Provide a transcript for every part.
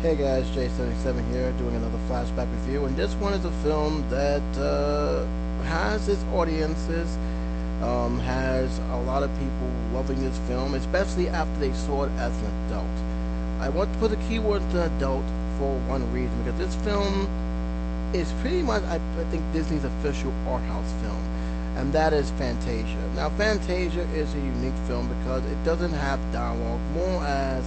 Hey guys, J77 here doing another flashback review, and this one is a film that has its audiences, has a lot of people loving this film, especially after they saw it as an adult. I want to put a keyword to adult for one reason, because this film is pretty much, I think, Disney's official art house film, and that is Fantasia. Now, Fantasia is a unique film because it doesn't have dialogue, more as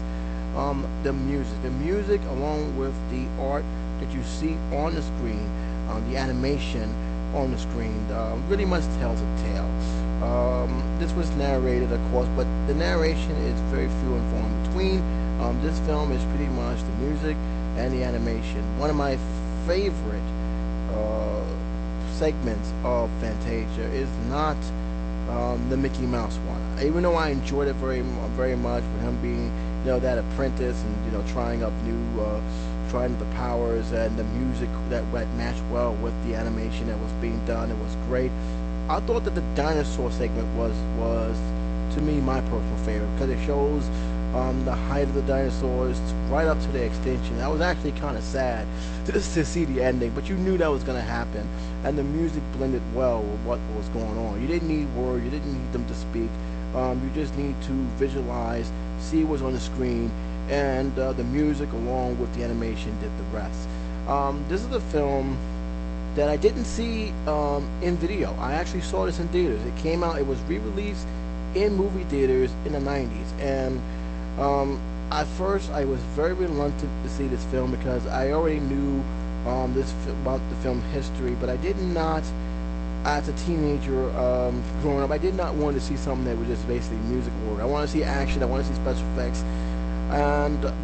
the music. The music, along with the art that you see on the screen, the animation on the screen, really much tells a tale. This was narrated, of course, but the narration is very few and far in between. This film is pretty much the music and the animation. One of my favorite segments of Fantasia is not the Mickey Mouse one. Even though I enjoyed it very much, with him being, that apprentice, and trying the powers, and the music that matched well with the animation that was being done. It was great. I thought that the dinosaur segment was to me my personal favorite, because it shows the height of the dinosaurs right up to their extinction. I was actually kind of sad to see the ending, but you knew that was going to happen, and the music blended well with what was going on. You didn't need words, you didn't need them to speak. You just need to visualize, see what's on the screen, and the music along with the animation did the rest. This is a film that I didn't see in video. I actually saw this in theaters. It came out, it was re-released in movie theaters in the 90s, and at first I was very reluctant to see this film because I already knew about the film history, but I did not, as a teenager growing up, I did not want to see something that was just basically music work. I want to see action, I want to see special effects,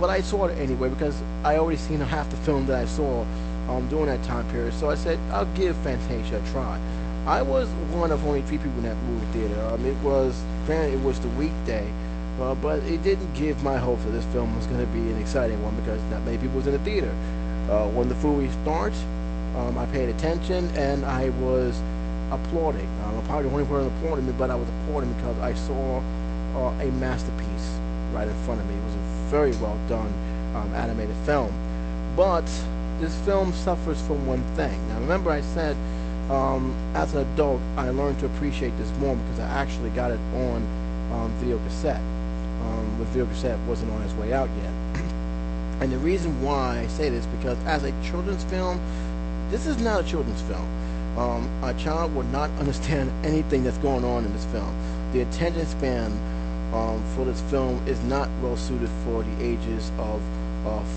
but I saw it anyway because I already seen half the film that I saw during that time period. So I said, I'll give Fantasia a try. I was one of only 3 people in that movie theater. Granted, it was the weekday, but it didn't give my hopes that this film was going to be an exciting one because not many people was in the theater. When the movie starts, I paid attention and I was applauding. I'm probably the only person applauding me, but I was applauding because I saw a masterpiece right in front of me. It was a very well done animated film. But this film suffers from one thing. Now, remember I said as an adult I learned to appreciate this more because I actually got it on video cassette. The video cassette wasn't on its way out yet. And the reason why I say this because as a children's film, this is not a children's film. A child would not understand anything that's going on in this film. The attention span for this film is not well suited for the ages of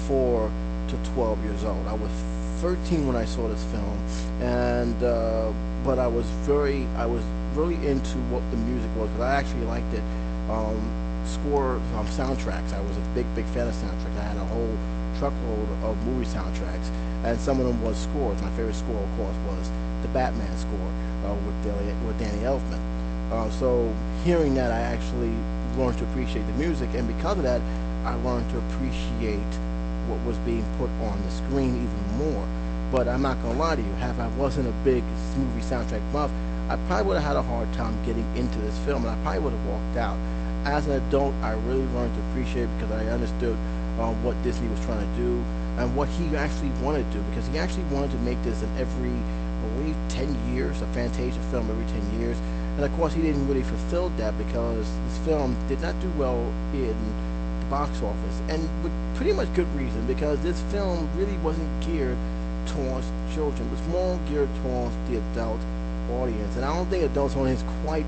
4 to 12 years old. I was 13 when I saw this film, and but I was really into what the music was because I actually liked it. Soundtracks. I was a big fan of soundtracks. I had a whole truckload of movie soundtracks, and some of them was scores. My favorite score, of course, was the Batman score with Danny Elfman. So hearing that, I actually learned to appreciate the music, and because of that, I learned to appreciate what was being put on the screen even more. But I'm not gonna lie to you, if I wasn't a big movie soundtrack buff, I probably would have had a hard time getting into this film, and I probably would have walked out. As an adult, I really learned to appreciate it because I understood what Disney was trying to do and what he actually wanted to do, because he actually wanted to make this in every, I believe, 10 years, a Fantasia film every 10 years. And of course he didn't really fulfill that because this film did not do well in the box office, and with pretty much good reason, because this film really wasn't geared towards children. It was more geared towards the adult audience, and I don't think adult audience quite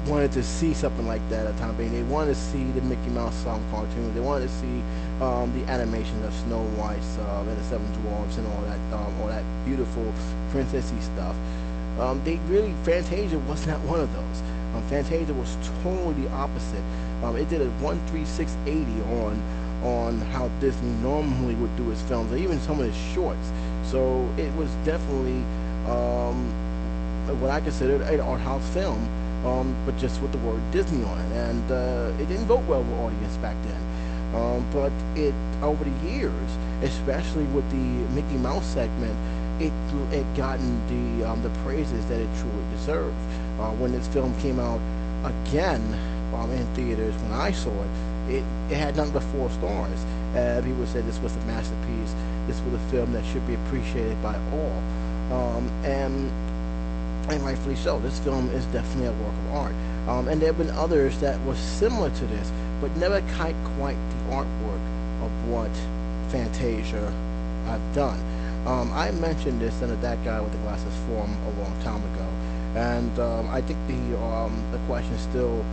wanted to see something like that at the time being. They wanted to see the Mickey Mouse cartoons. They wanted to see the animation of Snow White and the Seven Dwarfs and all that beautiful princessy stuff. Fantasia was not one of those. Fantasia was totally the opposite. It did a 13680 on how Disney normally would do its films, or even some of its shorts. So it was definitely what I considered an art house film, but just with the word Disney on it, and it didn't vote well with audience back then. But it, over the years, especially with the Mickey Mouse segment, it gotten the praises that it truly deserved. When this film came out again in theaters, when I saw it, it had nothing but 4 stars. People said this was a masterpiece. This was a film that should be appreciated by all, and rightfully so. This film is definitely a work of art. And there have been others that were similar to this, but never quite the artwork of what Fantasia have done. I mentioned this under That Guy with the Glasses forum a long time ago, and I think the question still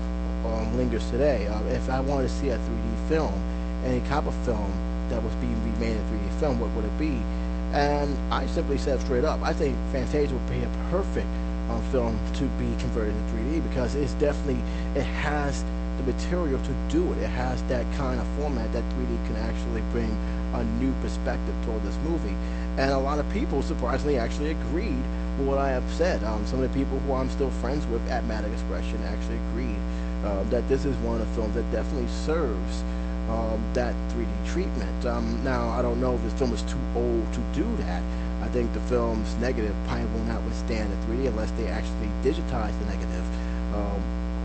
lingers today. If I wanted to see a 3D film, any type of film that was being remade in 3D film, what would it be? And I simply said straight up, I think Fantasia would be a perfect film to be converted to 3D, because it has the material to do it. It has that kind of format that 3D can actually bring a new perspective toward this movie. And a lot of people surprisingly actually agreed with what I have said. Some of the people who I'm still friends with at Matic Expression actually agreed that this is one of the films that definitely serves that 3D treatment. Now, I don't know if this film is too old to do that. I think the film's negative probably will not withstand the 3D unless they actually digitize the negative,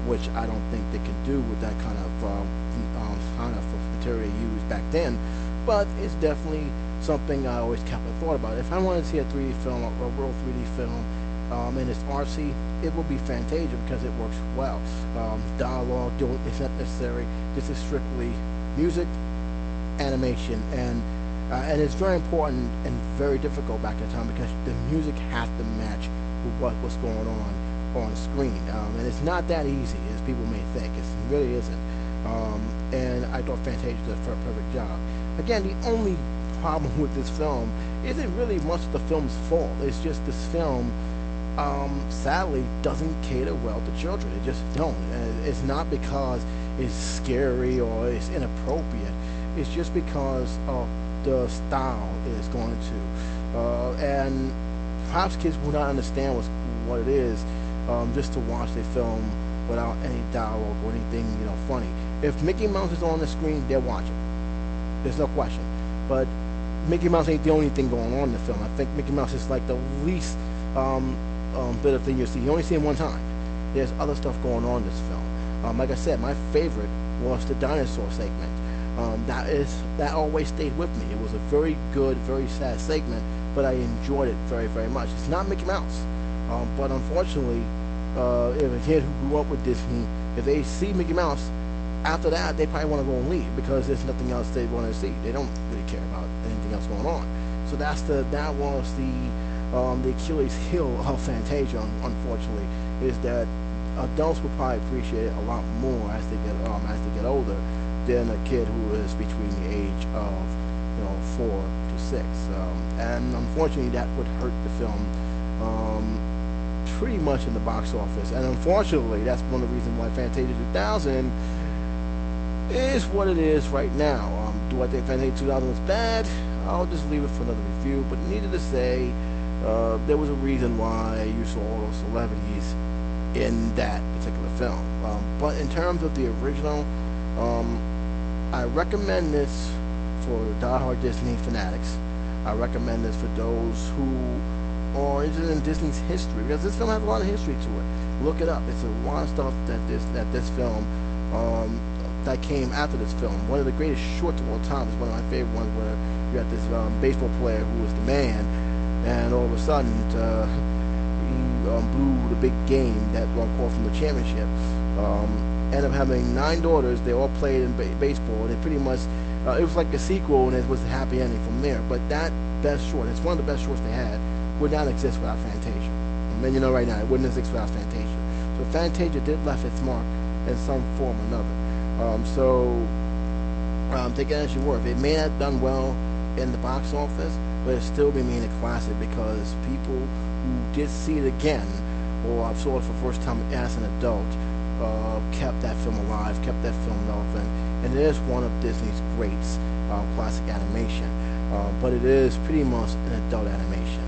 which I don't think they can do with that kind of material used back then. But it's definitely something I always kept a thought about. If I wanted to see a 3D film, a real 3D film, and it's artsy, it will be Fantasia because it works well. Dialogue is not necessary. This is strictly music, animation, and it's very important and very difficult back in time because the music has to match with what's going on screen, and it's not that easy as people may think. It really isn't. And I thought Fantasia did a perfect job. Again, the only problem with this film isn't really much the film's fault. It's just this film, sadly, doesn't cater well to children. It just don't. It's not because it's scary or it's inappropriate. It's just because the style is going to, and perhaps kids will not understand what it is just to watch the film without any dialogue or anything funny. If Mickey Mouse is on the screen, they'll watch it. There's no question. But Mickey Mouse ain't the only thing going on in the film. I think Mickey Mouse is like the least bit of thing you see. You only see him one time. There's other stuff going on in this film. Like I said, my favorite was the dinosaur segment. That always stayed with me. It was a very good, very sad segment, but I enjoyed it very, very much. It's not Mickey Mouse, but unfortunately, if a kid who grew up with Disney, if they see Mickey Mouse, after that they probably want to go and leave because there's nothing else they want to see. They don't really care about anything else going on. So that was the Achilles heel of Fantasia. Unfortunately, is that adults will probably appreciate it a lot more as they get older than a kid who is between the age of 4 to 6. And unfortunately, that would hurt the film pretty much in the box office. And unfortunately, that's one of the reasons why Fantasia 2000 is what it is right now. Do I think Fantasia 2000 is bad? I'll just leave it for another review. But needless to say, there was a reason why you saw all those celebrities in that particular film. But in terms of the original, I recommend this for diehard Disney fanatics. I recommend this for those who are interested in Disney's history, because this film has a lot of history to it. Look it up. It's a lot of stuff that this film that came after this film. One of the greatest shorts of all time is one of my favorite ones, where you got this baseball player who was the man, and all of a sudden he blew the big game that called from the championship. Ended up having 9 daughters. They all played in baseball, and it pretty much it was like a sequel, and it was a happy ending from there. But that best short, it's one of the best shorts they had, would not exist without Fantasia. And right now, it wouldn't exist without Fantasia. So Fantasia did left its mark in some form or another. Take it as you were. It may not have done well in the box office, but it still remained a classic because people who did see it again, or saw it for the first time as an adult, kept that film alive, kept that film relevant, and it is one of Disney's greats, classic animation. But it is pretty much an adult animation.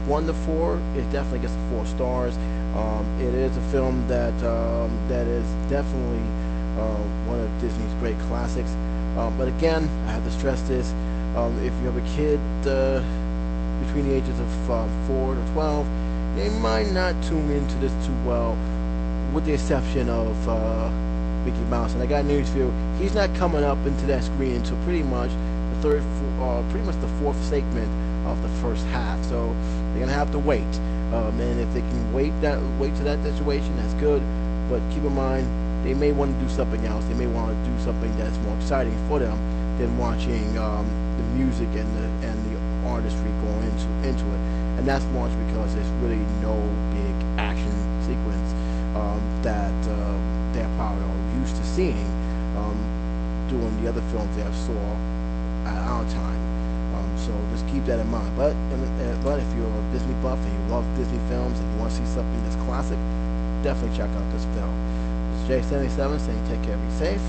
1 to 4, it definitely gets 4 stars. It is a film that is definitely one of Disney's great classics. But again, I have to stress this: if you have a kid between the ages of 4 to 12, they might not tune into this too well, with the exception of Mickey Mouse. And I got news for you. He's not coming up into that screen until pretty much pretty much the fourth segment of the first half. So they're gonna have to wait. And if they can wait to that situation, that's good. But keep in mind, they may want to do something else. They may want to do something that's more exciting for them than watching the music and the artistry going into it. And that's largely because there's really no big action sequence that they're probably all used to seeing doing the other films they have saw at our time. So just keep that in mind. But if you're a Disney buff and you love Disney films and you want to see something that's classic, definitely check out this film. This is J77 saying take care, be safe.